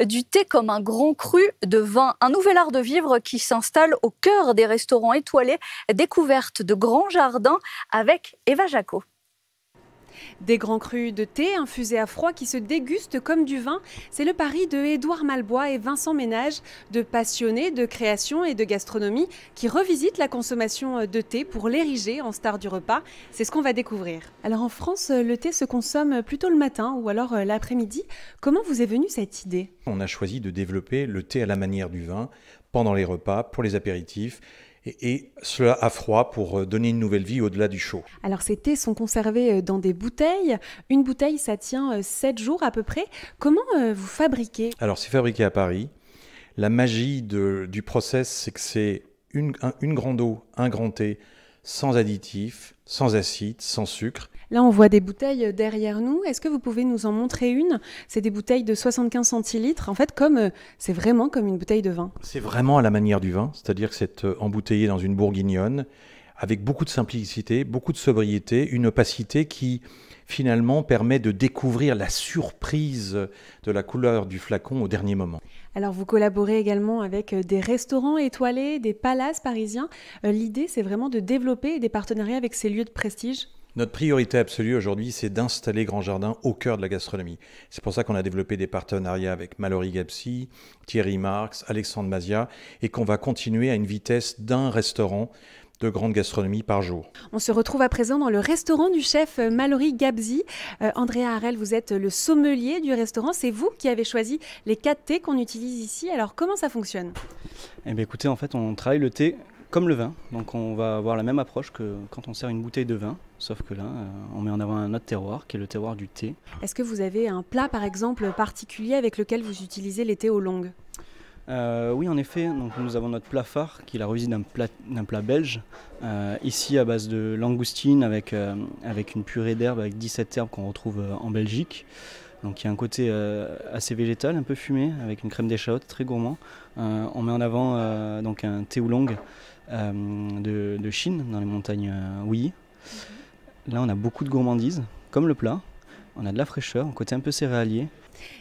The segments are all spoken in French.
Du thé comme un grand cru de vin, un nouvel art de vivre qui s'installe au cœur des restaurants étoilés. Découverte de grands jardins avec Eva Jaco. Des grands crus de thé infusés à froid qui se dégustent comme du vin, c'est le pari de Édouard Malbois et Vincent Ménage, deux passionnés de création et de gastronomie qui revisitent la consommation de thé pour l'ériger en star du repas. C'est ce qu'on va découvrir. Alors en France, le thé se consomme plutôt le matin ou alors l'après-midi. Comment vous est venue cette idée? On a choisi de développer le thé à la manière du vin pendant les repas, pour les apéritifs. Et cela à froid pour donner une nouvelle vie au-delà du chaud. Alors ces thés sont conservés dans des bouteilles. Une bouteille, ça tient 7 jours à peu près. Comment vous fabriquez? Alors c'est fabriqué à Paris. La magie du process, c'est que c'est une grande eau, un grand thé, sans additifs, sans acide, sans sucre. Là, on voit des bouteilles derrière nous. Est-ce que vous pouvez nous en montrer une? C'est des bouteilles de 75 centilitres. En fait, c'est vraiment comme une bouteille de vin. C'est vraiment à la manière du vin, c'est-à-dire que c'est embouteillé dans une bourguignonne, avec beaucoup de simplicité, beaucoup de sobriété, une opacité qui finalement permet de découvrir la surprise de la couleur du flacon au dernier moment. Alors vous collaborez également avec des restaurants étoilés, des palaces parisiens. L'idée, c'est vraiment de développer des partenariats avec ces lieux de prestige. Notre priorité absolue aujourd'hui, c'est d'installer Grand Jardin au cœur de la gastronomie. C'est pour ça qu'on a développé des partenariats avec Mallory Gapsi, Thierry Marx, Alexandre Mazia, et qu'on va continuer à une vitesse d'un restaurant de grande gastronomie par jour. On se retrouve à présent dans le restaurant du chef Mallory Gapsi. Andrea Harel, vous êtes le sommelier du restaurant. C'est vous qui avez choisi les 4 thés qu'on utilise ici. Alors comment ça fonctionne? Eh bien, écoutez, en fait, on travaille le thé comme le vin. Donc on va avoir la même approche que quand on sert une bouteille de vin. Sauf que là, on met en avant un autre terroir, qui est le terroir du thé. Est-ce que vous avez un plat, par exemple, particulier avec lequel vous utilisez les thés aux longues? Oui, en effet. Donc, nous avons notre plat phare, qui est la revisite d'un plat belge. Ici, à base de langoustine, avec une purée d'herbes, avec 17 herbes qu'on retrouve en Belgique. Donc il y a un côté assez végétal, un peu fumé, avec une crème d'échalote, très gourmand. On met en avant donc un thé oolong de Chine, dans les montagnes Wuyi. Là, on a beaucoup de gourmandise, comme le plat. On a de la fraîcheur, un côté un peu céréalier.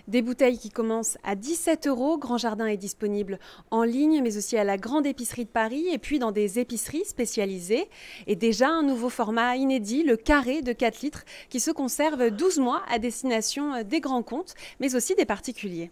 Des bouteilles qui commencent à 17 €. Grand Jardin est disponible en ligne, mais aussi à la grande épicerie de Paris et puis dans des épiceries spécialisées. Et déjà un nouveau format inédit, le carré de 4 litres, qui se conserve 12 mois à destination des grands comptes, mais aussi des particuliers.